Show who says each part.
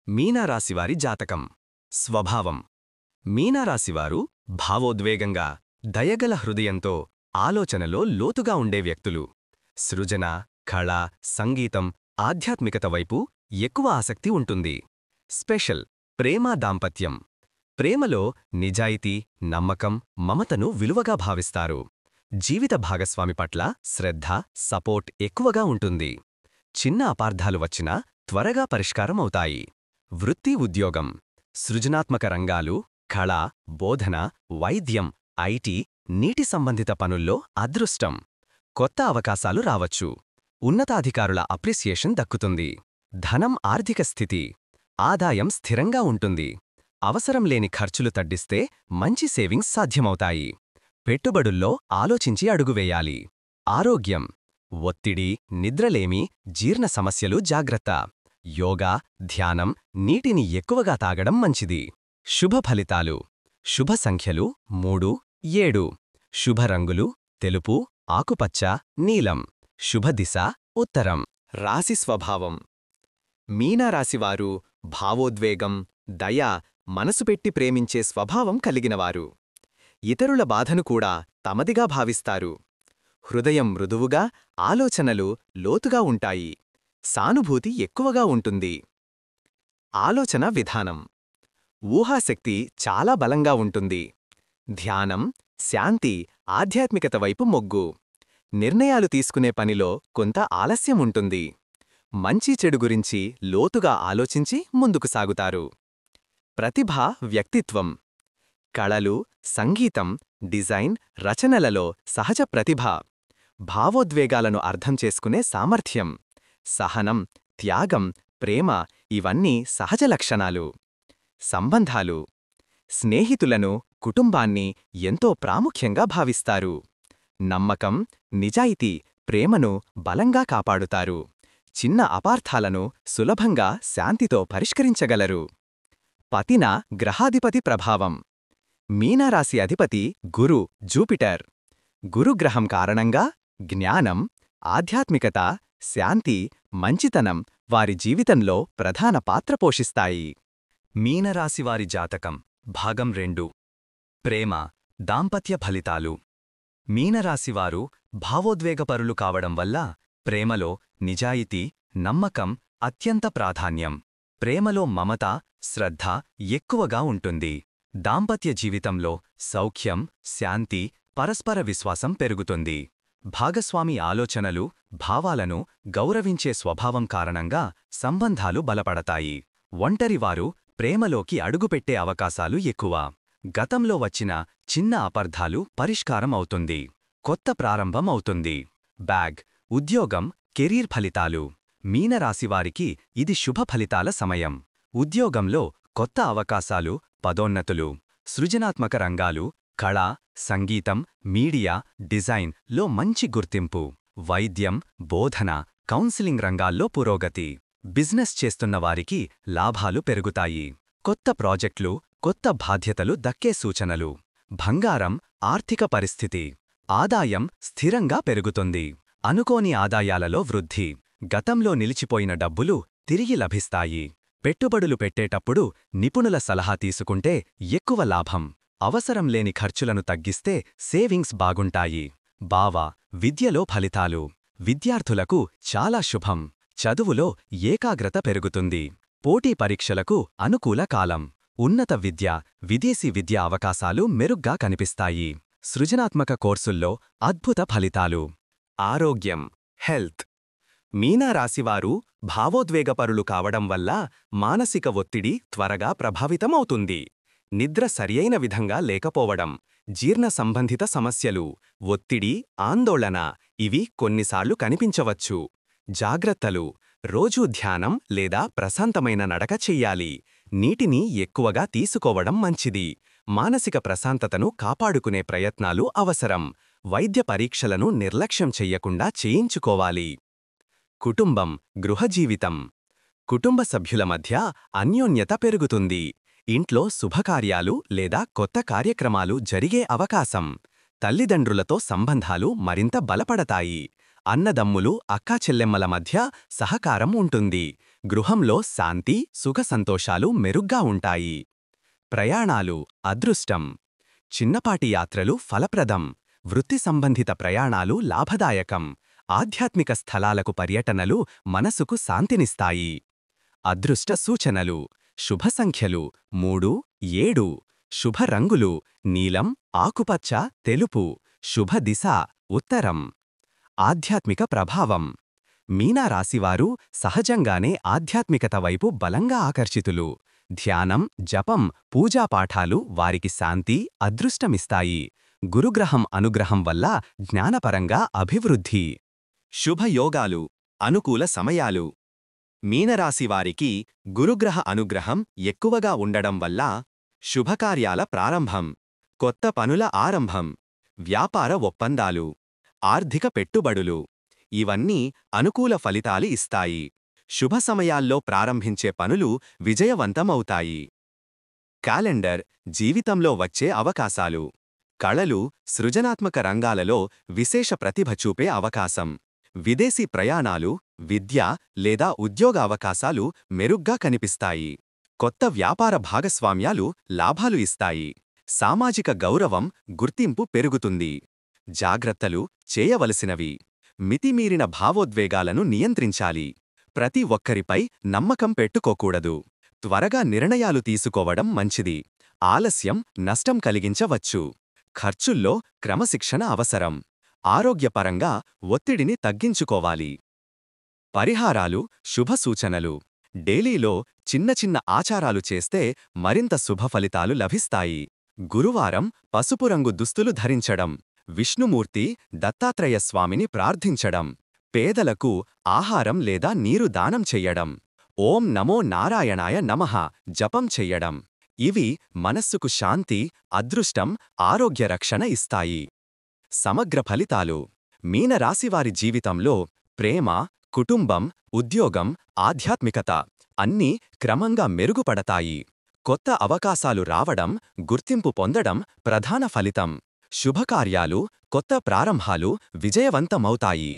Speaker 1: మీనరాశివారి జాతకం స్వభావం మీనరాశివారు భావోద్వేగంగా దయగల హృదయంతో ఆలోచనలో లోతుగా ఉండే వ్యక్తులు. సృజన, కళ, సంగీతం, ఆధ్యాత్మికత వైపు ఎక్కువ ఆసక్తి ఉంటుంది. స్పెషల్ ప్రేమ దాంపత్యం. ప్రేమలో నిజాయితీ, నమ్మకం, మమతను విలువగా భావిస్తారు. జీవిత భాగస్వామి పట్ల శ్రద్ధ, సపోర్ట్ ఎక్కువగా ఉంటుంది. చిన్న అపార్థాలు వచ్చినా త్వరగా పరిష్కారమవుతాయి. వృత్తి, ఉద్యోగం. సృజనాత్మక రంగాలు, కళ, బోధన, వైద్యం, ఐటీ, నీటి సంబంధిత పనుల్లో అదృష్టం. కొత్త అవకాశాలు రావచ్చు. ఉన్నతాధికారుల అప్రిసియేషన్ దక్కుతుంది. ధనం, ఆర్థిక స్థితి. ఆదాయం స్థిరంగా ఉంటుంది. అవసరం లేని ఖర్చులు తగ్గిస్తే మంచి సేవింగ్స్ సాధ్యమవుతాయి. పెట్టుబడుల్లో ఆలోచించి అడుగువేయాలి. ఆరోగ్యం. ఒత్తిడి, నిద్రలేమి, జీర్ణ సమస్యలు జాగ్రత్త. యోగా, ధ్యానం, నీటిని ఎక్కువగా తాగడం మంచిది. శుభ ఫలితాలు. శుభ సంఖ్యలు 3, 7. శుభ రంగులు తెలుపు, ఆకుపచ్చ, నీలం. శుభ దిశ ఉత్తరం. రాశి స్వభావం. మీనరాశివారు భావోద్వేగం, దయ, మనసు పెట్టి ప్రేమించే స్వభావం కలిగినవారు. ఇతరుల బాధను కూడా తమదిగా భావిస్తారు. హృదయం మృదువుగా, ఆలోచనలు లోతుగా ఉంటాయి. సానుభూతి ఎక్కువగా ఉంటుంది. ఆలోచన విధానం. ఊహాశక్తి చాలా బలంగా ఉంటుంది. ధ్యానం, శాంతి, ఆధ్యాత్మికత వైపు మొగ్గు. నిర్ణయాలు తీసుకునే పనిలో కొంత ఆలస్యం ఉంటుంది. మంచి చెడు గురించి లోతుగా ఆలోచించి ముందుకు సాగుతారు. ప్రతిభ, వ్యక్తిత్వం. కళలు, సంగీతం, డిజైన్, రచనలలో సహజ ప్రతిభ. భావోద్వేగాలను అర్థం చేసుకునే సామర్థ్యం. సహనం, త్యాగం, ప్రేమ ఇవన్నీ సహజ లక్షణాలు. సంబంధాలు. స్నేహితులను, కుటుంబాన్ని ఎంతో ప్రాముఖ్యంగా భావిస్తారు. నమ్మకం, నిజాయితీ, ప్రేమను బలంగా కాపాడుతారు. చిన్న అపార్థాలను సులభంగా శాంతితో పరిష్కరించగలరు. పతిన గ్రహాధిపతి ప్రభావం. మీనరాశి అధిపతి గురు, జూపిటర్. గురుగ్రహం కారణంగా జ్ఞానం, ఆధ్యాత్మికత, శాంతి, మంచితనం వారి జీవితంలో ప్రధాన పాత్ర పోషిస్తాయి. మీనరాశివారి జాతకం భాగం 2. ప్రేమ, దాంపత్య ఫలితాలు. మీనరాశివారు భావోద్వేగపరులు కావడం వల్ల ప్రేమలో నిజాయితీ, నమ్మకం అత్యంత ప్రాధాన్యం. ప్రేమలో మమత, శ్రద్ధ ఎక్కువగా ఉంటుంది. దాంపత్య జీవితంలో సౌఖ్యం, శాంతి, పరస్పర విశ్వాసం పెరుగుతుంది. భాగస్వామి ఆలోచనలు, భావాలను గౌరవించే స్వభావం కారణంగా సంబంధాలు బలపడతాయి. ఒంటరివారు ప్రేమలోకి అడుగుపెట్టే అవకాశాలు ఎక్కువ. గతంలో వచ్చిన చిన్న అపార్థాలు పరిష్కారం అవుతుంది. కొత్త ప్రారంభం అవుతుంది. బ్యాగ్, ఉద్యోగం, కెరీర్ ఫలితాలు. మీనరాశివారికి ఇది శుభ ఫలితాల సమయం. ఉద్యోగంలో కొత్త అవకాశాలు, పదోన్నతులు. సృజనాత్మక రంగాలు, కళ, సంగీతం, మీడియా, డిజైన్ లో మంచి గుర్తింపు. వైద్యం, బోధన, కౌన్సిలింగ్ రంగాల్లో పురోగతి. బిజినెస్ చేస్తున్నవారికి లాభాలు పెరుగుతాయి. కొత్త ప్రాజెక్టులు, కొత్త బాధ్యతలు దక్కే సూచనలు. బంగారం, ఆర్థిక పరిస్థితి. ఆదాయం స్థిరంగా పెరుగుతుంది. అనుకోని ఆదాయాలలో వృద్ధి. గతంలో నిలిచిపోయిన డబ్బులు తిరిగి లభిస్తాయి. పెట్టుబడులు పెట్టేటప్పుడు నిపుణుల సలహా తీసుకుంటే ఎక్కువ లాభం. అవసరం లేని ఖర్చులను తగ్గిస్తే సేవింగ్స్ బాగుంటాయి. బావ, విద్యలో ఫలితాలు. విద్యార్థులకు చాలా శుభం. చదువులో ఏకాగ్రత పెరుగుతుంది. పోటీ పరీక్షలకు అనుకూల కాలం. ఉన్నత విద్య, విదేశీ విద్య అవకాశాలు మెరుగ్గా కనిపిస్తాయి. సృజనాత్మక కోర్సుల్లో అద్భుత ఫలితాలు. ఆరోగ్యం, హెల్త్. మీనరాశివారు భావోద్వేగపరులు కావడం వల్ల మానసిక ఒత్తిడి త్వరగా ప్రభావితమవుతుంది. నిద్ర సరియైన విధంగా లేకపోవడం, జీర్ణ సంబంధిత సమస్యలు, ఒత్తిడి, ఆందోళన ఇవి కొన్నిసార్లు కనిపించవచ్చు. జాగ్రత్తలు. రోజూ ధ్యానం లేదా ప్రశాంతమైన నడక చెయ్యాలి. నీటిని ఎక్కువగా తీసుకోవడం మంచిది. మానసిక ప్రశాంతతను కాపాడుకునే ప్రయత్నాలు అవసరం. వైద్య పరీక్షలను నిర్లక్ష్యం చెయ్యకుండా చేయించుకోవాలి. కుటుంబం, గృహజీవితం. కుటుంబ సభ్యుల మధ్య అన్యోన్యత పెరుగుతుంది. ఇంట్లో శుభకార్యాలు లేదా కొత్త కార్యక్రమాలు జరిగే అవకాశం. తల్లిదండ్రులతో సంబంధాలు మరింత బలపడతాయి. అన్నదమ్ములు, అక్కాచెల్లెమ్మల మధ్య సహకారం ఉంటుంది. గృహంలో శాంతి సుఖసంతోషాలు మెరుగ్గా ఉంటాయి. ప్రయాణాలు అదృష్టం. చిన్నపాటి యాత్రలు ఫలప్రదం. వృత్తి సంబంధిత ప్రయాణాలు లాభదాయకం. ఆధ్యాత్మిక స్థలాలకు పర్యటనలు మనసుకు శాంతినిస్తాయి. అదృష్ట సూచనలు: శుభ సంఖ్యలు 3, 7. శుభ రంగులు: నీలం, ఆకుపచ్చ, తెలుపు. శుభ దిశ ఉత్తరం. ఆధ్యాత్మిక ప్రభావం: మీనారాశివారు సహజంగానే ఆధ్యాత్మికత వైపు బలంగా ఆకర్షితులు. ధ్యానం, జపం, పూజాపాఠాలు వారికి శాంతి, అదృష్టమిస్తాయి. గురుగ్రహం అనుగ్రహం వల్ల జ్ఞానపరంగా అభివృద్ధి. శుభయోగాలు అనుకూల సమయాలు: మీనరాశివారికి గురుగ్రహ అనుగ్రహం ఎక్కువగా ఉండడం వల్ల శుభకార్యాల ప్రారంభం, కొత్త పనుల ఆరంభం, వ్యాపార ఒప్పందాలు, ఆర్థిక పెట్టుబడులు ఇవన్నీ అనుకూల ఫలితాలు ఇస్తాయి. శుభ సమయాల్లో ప్రారంభించే పనులు విజయవంతమవుతాయి. క్యాలెండర్ జీవితంలో వచ్చే అవకాశాలు: కళలు, సృజనాత్మక రంగాలలో విశేష ప్రతిభ చూపే అవకాశం. విదేశీ ప్రయాణాలు, విద్య లేదా ఉద్యోగ అవకాశాలు మెరుగ్గా కనిపిస్తాయి. కొత్త వ్యాపార భాగస్వామ్యాలు లాభాలు ఇస్తాయి. సామాజిక గౌరవం, గుర్తింపు పెరుగుతుంది. జాగ్రత్తలు చేయవలసినవి: మితిమీరిన భావోద్వేగాలను నియంత్రించాలి. ప్రతి ఒక్కరిపై నమ్మకం పెట్టుకోకూడదు. త్వరగా నిర్ణయాలు తీసుకోవడం మంచిది. ఆలస్యం నష్టం కలిగించవచ్చు. ఖర్చుల్లో క్రమశిక్షణ అవసరం. ఆరోగ్యపరంగా ఒత్తిడిని తగ్గించుకోవాలి. పరిహారాలు, శుభ సూచనలు: డైలీలో చిన్న చిన్న ఆచారాలు చేస్తే మరింత శుభ ఫలితాలు లభిస్తాయి. గురువారం పసుపు రంగు దుస్తులు ధరించడం. విష్ణుమూర్తి, దత్తాత్రేయ స్వామిని ప్రార్థించడం. పేదలకు ఆహారం లేదా నీరు దానం చెయ్యడం. ఓం నమో నారాయణాయ నమః జపం చెయ్యడం. ఇవి మనస్సుకు శాంతి, అదృష్టం, ఆరోగ్య రక్షణ ఇస్తాయి. సమగ్ర ఫలితాలు: మీనరాశివారి జీవితంలో ప్రేమ, కుటుంబం, ఉద్యోగం, ఆధ్యాత్మికత అన్నీ క్రమంగా మెరుగుపడతాయి. కొత్త అవకాశాలు రావడం, గుర్తింపు పొందడం ప్రధాన ఫలితం. శుభకార్యాలు, కొత్త ప్రారంభాలు విజయవంతమవుతాయి.